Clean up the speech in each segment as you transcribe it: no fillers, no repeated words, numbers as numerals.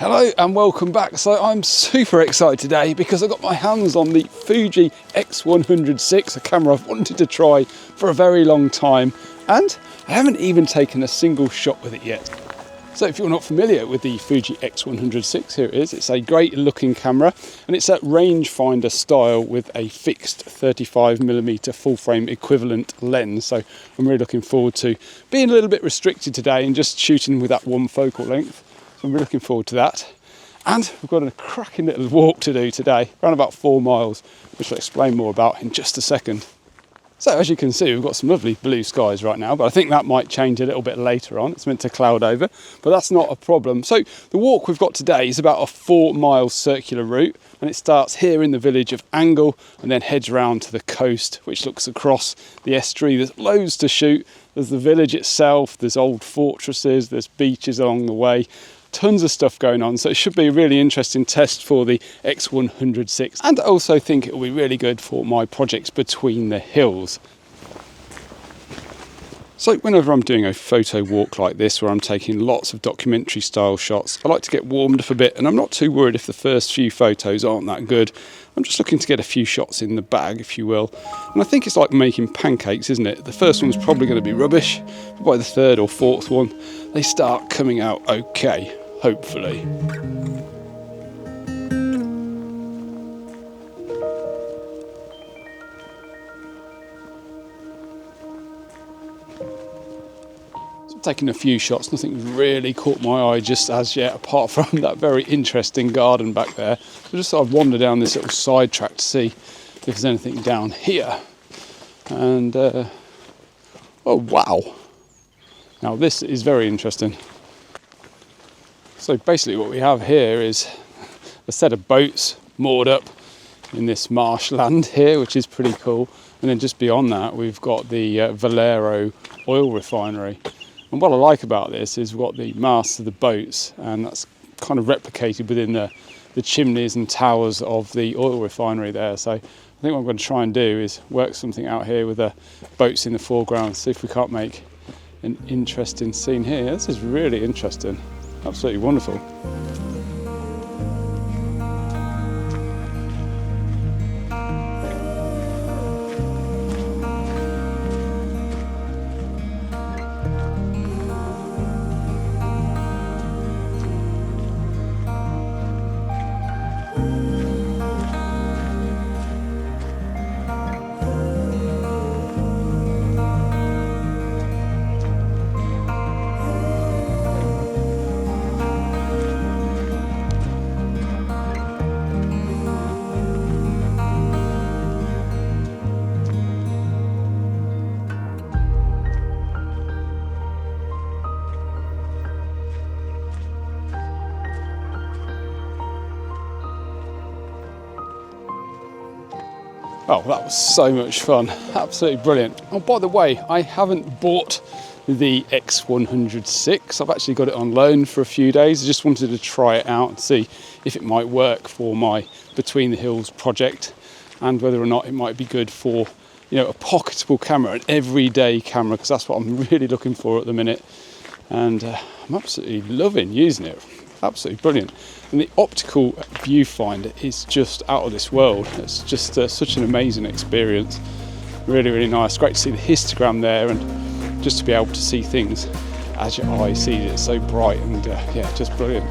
Hello and welcome back. So I'm super excited today because I got my hands on the Fuji X100VI, a camera I've wanted to try for a very long time, and I haven't even taken a single shot with it yet. So if you're not familiar with the Fuji X100VI, here it is. It's a great looking camera and it's that rangefinder style with a fixed 35mm full frame equivalent lens. So I'm really looking forward to being a little bit restricted today and just shooting with that one focal length. So I'm really looking forward to that. And we've got a cracking little walk to do today, around about 4 miles, which I'll explain more about in just a second. So as you can see, we've got some lovely blue skies right now, but I think that might change a little bit later on. It's meant to cloud over, but that's not a problem. So the walk we've got today is about a 4-mile circular route, and it starts here in the village of Angle and then heads round to the coast, which looks across the estuary. There's loads to shoot. There's the village itself, there's old fortresses, there's beaches along the way. Tons of stuff going on, so it should be a really interesting test for the X100VI, and I also think it will be really good for my projects between the hills. So whenever I'm doing a photo walk like this where I'm taking lots of documentary style shots, I like to get warmed up a bit, and I'm not too worried if the first few photos aren't that good. I'm just looking to get a few shots in the bag, if you will. And I think it's like making pancakes, isn't it? The first one's probably going to be rubbish, but by the third or fourth one they start coming out okay. Hopefully. So I'm taking a few shots, nothing really caught my eye just as yet, apart from that very interesting garden back there. So just thought I'd wander down this little side track to see if there's anything down here. And oh wow, now this is very interesting. So basically what we have here is a set of boats moored up in this marshland here, which is pretty cool. And then just beyond that, we've got the Valero oil refinery. And what I like about this is we've got the masts of the boats, and that's kind of replicated within the chimneys and towers of the oil refinery there. So I think what I'm going to try and do is work something out here with the boats in the foreground, see if we can't make an interesting scene here. This is really interesting. Absolutely wonderful. Oh, that was so much fun. Absolutely brilliant. Oh, by the way, I haven't bought the X100VI. I've actually got it on loan for a few days. I just wanted to try it out and see if it might work for my Between the Hills project, and whether or not it might be good for, you know, a pocketable camera, an everyday camera, because that's what I'm really looking for at the minute. And I'm absolutely loving using it. Absolutely brilliant. And the optical viewfinder is just out of this world. It's just such an amazing experience. Really, really nice. Great to see the histogram there, and just to be able to see things as your eye sees it. It's so bright, and yeah, just brilliant.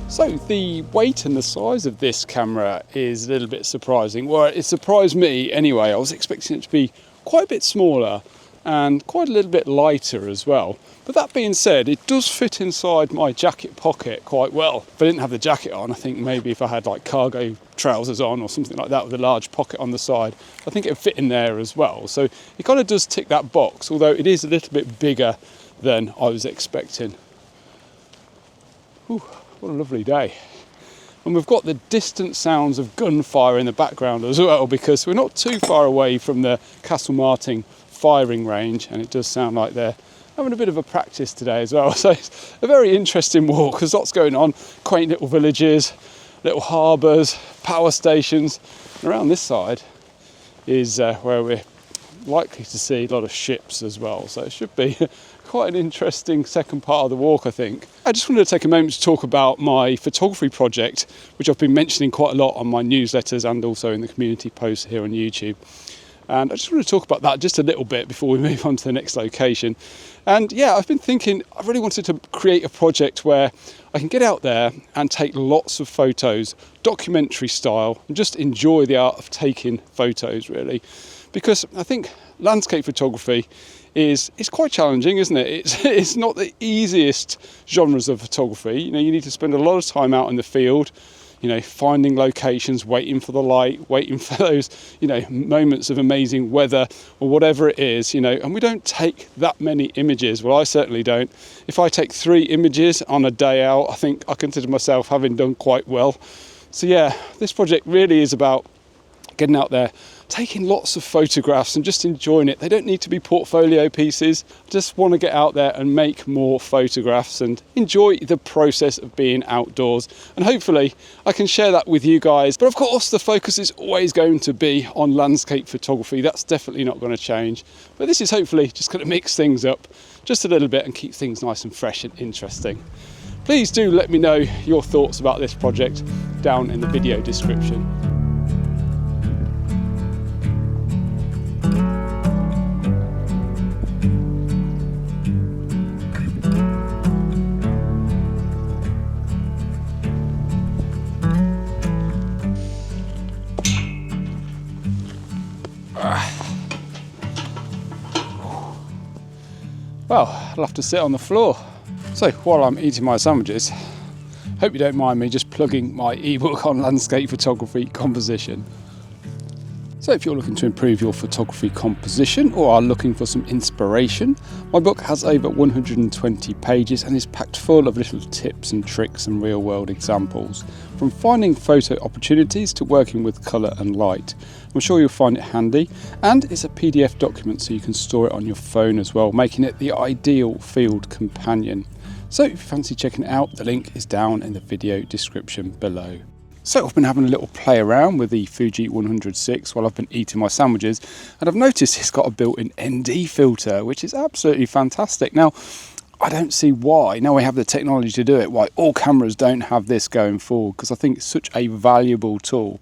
So the weight and the size of this camera is a little bit surprising. Well, it surprised me anyway. I was expecting it to be quite a bit smaller. and quite a little bit lighter as well. But that being said, it does fit inside my jacket pocket quite well. If I didn't have the jacket on, I think maybe if I had like cargo trousers on or something like that with a large pocket on the side, I think it would fit in there as well. So it kind of does tick that box, although it is a little bit bigger than I was expecting. Ooh, what a lovely day. And we've got the distant sounds of gunfire in the background as well, because we're not too far away from the Castle Martin firing range, and it does sound like they're having a bit of a practice today as well. So it's a very interesting walk. There's lots going on, quaint little villages, little harbours, power stations. And around this side is where we're likely to see a lot of ships as well. So it should be quite an interesting second part of the walk, I think. I just wanted to take a moment to talk about my photography project, which I've been mentioning quite a lot on my newsletters and also in the community posts here on YouTube. And I just want to talk about that just a little bit before we move on to the next location. And yeah, I've been thinking, I really wanted to create a project where I can get out there and take lots of photos, documentary style, and just enjoy the art of taking photos, really. Because I think landscape photography is quite challenging, isn't it? It's not the easiest genres of photography. You know, you need to spend a lot of time out in the field, you know, finding locations, waiting for the light, waiting for those, you know, moments of amazing weather or whatever it is, you know, and we don't take that many images. Well, I certainly don't. If I take 3 images on a day out, I think I consider myself having done quite well. So yeah, this project really is about getting out there, taking lots of photographs and just enjoying it. They don't need to be portfolio pieces. I just want to get out there and make more photographs and enjoy the process of being outdoors. And hopefully I can share that with you guys. But of course, the focus is always going to be on landscape photography. That's definitely not going to change. But this is hopefully just going to mix things up just a little bit and keep things nice and fresh and interesting. Please do let me know your thoughts about this project down in the video description. Well, I'll have to sit on the floor. So while I'm eating my sandwiches, hope you don't mind me just plugging my ebook on landscape photography composition. So if you're looking to improve your photography composition or are looking for some inspiration, my book has over 120 pages and is packed full of little tips and tricks and real world examples, from finding photo opportunities to working with colour and light. I'm sure you'll find it handy, and it's a PDF document so you can store it on your phone as well, making it the ideal field companion. So if you fancy checking it out, the link is down in the video description below. So I've been having a little play around with the Fuji X100VI while I've been eating my sandwiches, and I've noticed it's got a built-in ND filter, which is absolutely fantastic. Now, I don't see why, now we have the technology to do it, why all cameras don't have this going forward, because I think it's such a valuable tool.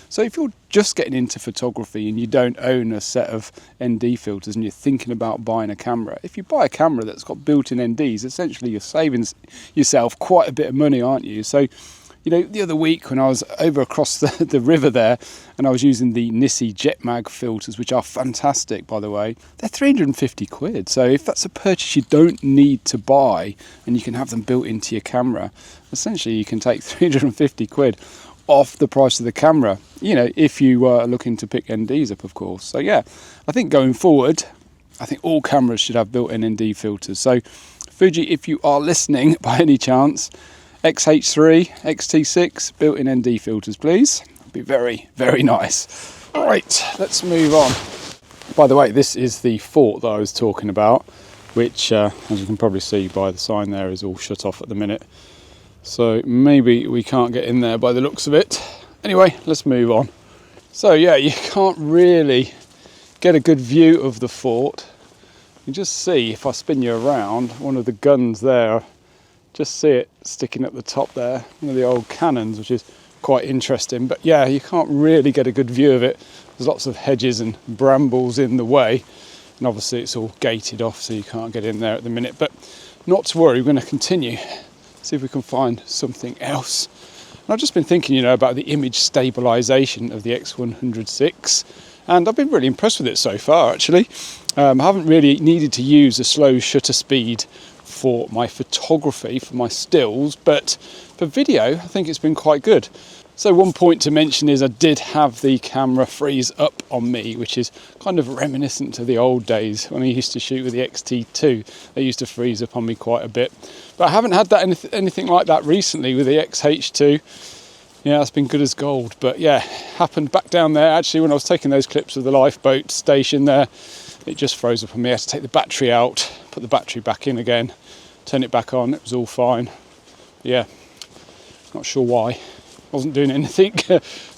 So if you're just getting into photography and you don't own a set of ND filters and you're thinking about buying a camera, if you buy a camera that's got built-in NDs, essentially you're saving yourself quite a bit of money, aren't you? So, you know, the other week when I was over across the river there and I was using the Nissi Jetmag filters, which are fantastic, by the way, they're 350 quid. So if that's a purchase you don't need to buy and you can have them built into your camera, essentially you can take 350 quid off the price of the camera, you know, if you are looking to pick NDs up, of course. So yeah, I think going forward, I think all cameras should have built-in ND filters. So Fuji, if you are listening by any chance, XH3, XT6, built-in ND filters, please. That'd be very, very nice. All right, let's move on. By the way, this is the fort that I was talking about, which, as you can probably see by the sign there, is all shut off at the minute. So maybe we can't get in there by the looks of it. Anyway, let's move on. So yeah, you can't really get a good view of the fort. You can just see, if I spin you around, one of the guns there. Just see it sticking at the top there, one of the old cannons, which is quite interesting. But yeah, you can't really get a good view of it. There's lots of hedges and brambles in the way. And obviously it's all gated off, so you can't get in there at the minute. But not to worry, we're going to continue. See if we can find something else. And I've just been thinking, you know, about the image stabilization of the X100VI. And I've been really impressed with it so far, actually. I haven't really needed to use a slow shutter speed for my photography, for my stills, but for video I think it's been quite good. So one point to mention is I did have the camera freeze up on me, which is kind of reminiscent to the old days when I used to shoot with the X-T2. They used to freeze up on me quite a bit, but I haven't had that anything like that recently with the X-H2. Yeah, that's been good as gold. But yeah, happened back down there actually when I was taking those clips of the lifeboat station there. It just froze up on me. I had to take the battery out, put the battery back in again, turn it back on. It was all fine. Yeah, not sure why. Wasn't doing anything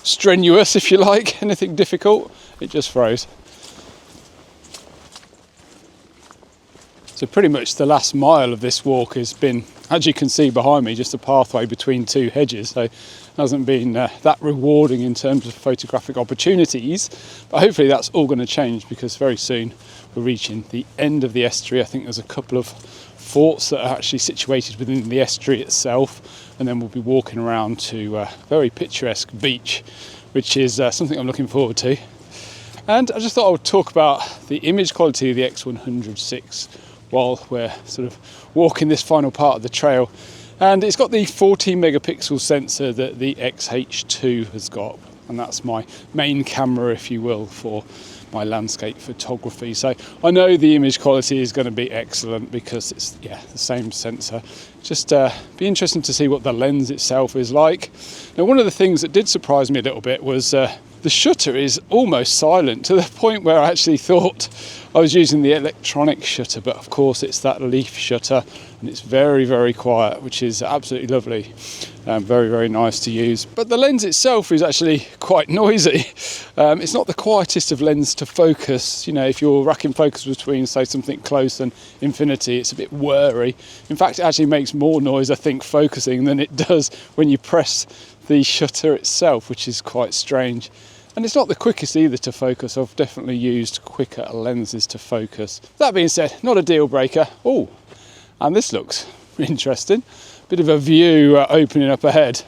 strenuous, if you like, anything difficult. It just froze. So pretty much the last mile of this walk has been, as you can see behind me, just a pathway between two hedges. So it hasn't been that rewarding in terms of photographic opportunities. But hopefully that's all going to change, because very soon we're reaching the end of the estuary. I think there's a couple of forts that are actually situated within the estuary itself, and then we'll be walking around to a very picturesque beach, which is something I'm looking forward to. And I just thought I would talk about the image quality of the X100VI while we're sort of walking this final part of the trail. And it's got the 14 megapixel sensor that the X-H2 has got, and that's my main camera, if you will, for my landscape photography. So I know the image quality is going to be excellent because it's the same sensor. Just be interesting to see what the lens itself is like. Now, one of the things that did surprise me a little bit was the shutter is almost silent, to the point where I actually thought I was using the electronic shutter, but of course it's that leaf shutter, and it's very, very quiet, which is absolutely lovely. Very, very nice to use. But the lens itself is actually quite noisy. It's not the quietest of lenses to focus. You know, if you're racking focus between, say, something close and infinity, it's a bit whirry. In fact, it actually makes more noise, I think, focusing than it does when you press the shutter itself, which is quite strange. And it's not the quickest either to focus. I've definitely used quicker lenses to focus. That being said, not a deal breaker. Oh, and this looks interesting. Bit of a view opening up ahead.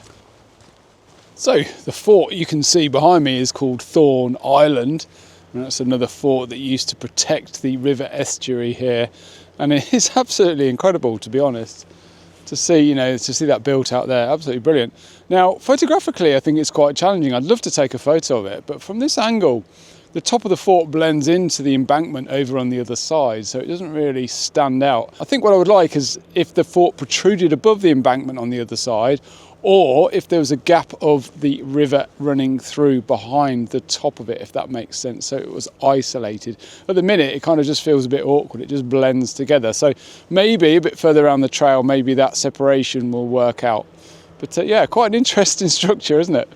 So the fort you can see behind me is called Thorn Island. And that's another fort that used to protect the river estuary here. And it is absolutely incredible, to be honest, to see that built out there. Absolutely brilliant. Now, photographically, I think it's quite challenging. I'd love to take a photo of it, but from this angle, the top of the fort blends into the embankment over on the other side, so it doesn't really stand out. I think what I would like is if the fort protruded above the embankment on the other side, or if there was a gap of the river running through behind the top of it, if that makes sense, so it was isolated. At the minute, it kind of just feels a bit awkward. It just blends together. So maybe a bit further around the trail, maybe that separation will work out. But yeah, quite an interesting structure, isn't it?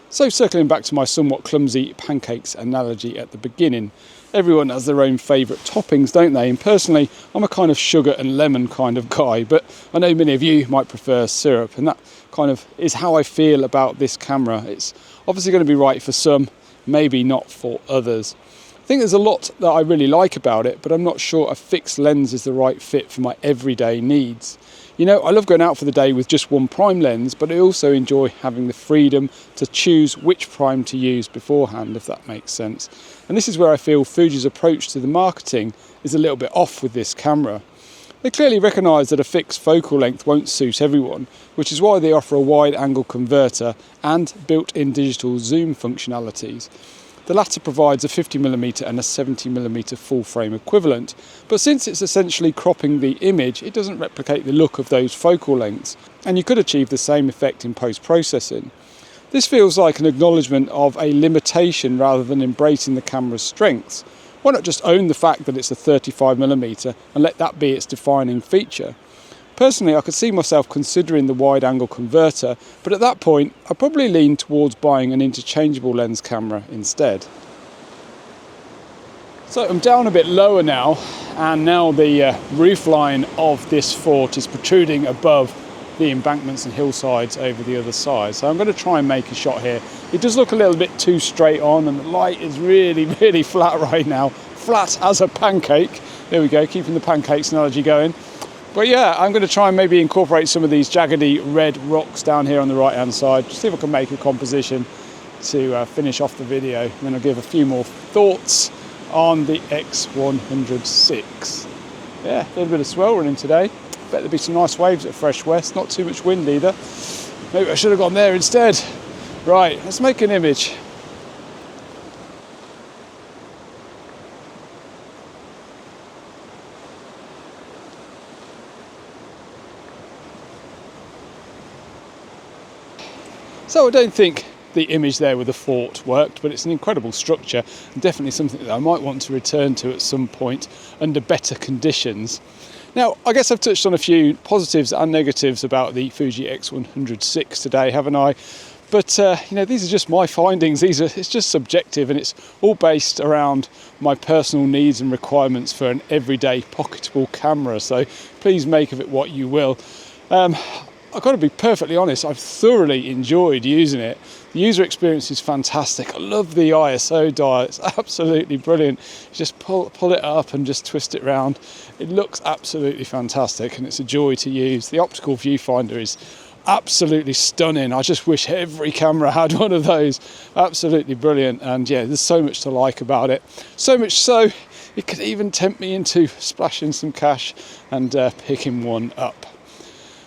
So circling back to my somewhat clumsy pancakes analogy at the beginning, everyone has their own favourite toppings, don't they? And personally, I'm a kind of sugar and lemon kind of guy, but I know many of you might prefer syrup, and that kind of is how I feel about this camera. It's obviously going to be right for some, maybe not for others. I think there's a lot that I really like about it, but I'm not sure a fixed lens is the right fit for my everyday needs. You know, I love going out for the day with just one prime lens, but I also enjoy having the freedom to choose which prime to use beforehand, if that makes sense. And this is where I feel Fuji's approach to the marketing is a little bit off with this camera. They clearly recognise that a fixed focal length won't suit everyone, which is why they offer a wide angle converter and built-in digital zoom functionalities. The latter provides a 50mm and a 70mm full frame equivalent, but since it's essentially cropping the image, it doesn't replicate the look of those focal lengths, and you could achieve the same effect in post-processing. This feels like an acknowledgement of a limitation rather than embracing the camera's strengths. Why not just own the fact that it's a 35mm and let that be its defining feature? Personally, I could see myself considering the wide-angle converter, but at that point, I'd probably lean towards buying an interchangeable lens camera instead. So I'm down a bit lower now, and now the roof line of this fort is protruding above the embankments and hillsides over the other side. So I'm going to try and make a shot here. It does look a little bit too straight on, and the light is really, really flat right now. Flat as a pancake. There we go, keeping the pancakes analogy going. But yeah, I'm going to try and maybe incorporate some of these jaggedy red rocks down here on the right hand side, just see if I can make a composition to finish off the video. And then I'll give a few more thoughts on the X100VI. Yeah, a little bit of swell running today. Bet there'll be some nice waves at fresh west, not too much wind either. Maybe I should have gone there instead. Right, let's make an image. So I don't think the image there with the fort worked, but it's an incredible structure and definitely something that I might want to return to at some point under better conditions. Now, I guess I've touched on a few positives and negatives about the Fuji X100VI today, haven't I? But you know, these are just my findings. It's just subjective, and it's all based around my personal needs and requirements for an everyday pocketable camera. So please make of it what you will. I've got to be perfectly honest, I've thoroughly enjoyed using it. The user experience is fantastic. I love the ISO dial, it's absolutely brilliant. You just pull it up and just twist it around. It looks absolutely fantastic and it's a joy to use. The optical viewfinder is absolutely stunning. I just wish every camera had one of those. Absolutely brilliant, and yeah, there's so much to like about it. So much so, it could even tempt me into splashing some cash and picking one up.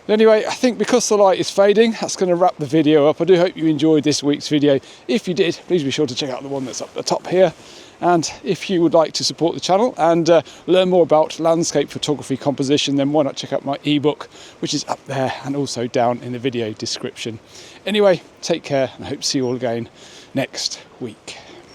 Anyway, I think because the light is fading, that's going to wrap the video up. I do hope you enjoyed this week's video. If you did, please be sure to check out the one that's up the top here. And if you would like to support the channel and learn more about landscape photography composition, then why not check out my ebook, which is up there and also down in the video description. Anyway, take care and I hope to see you all again next week.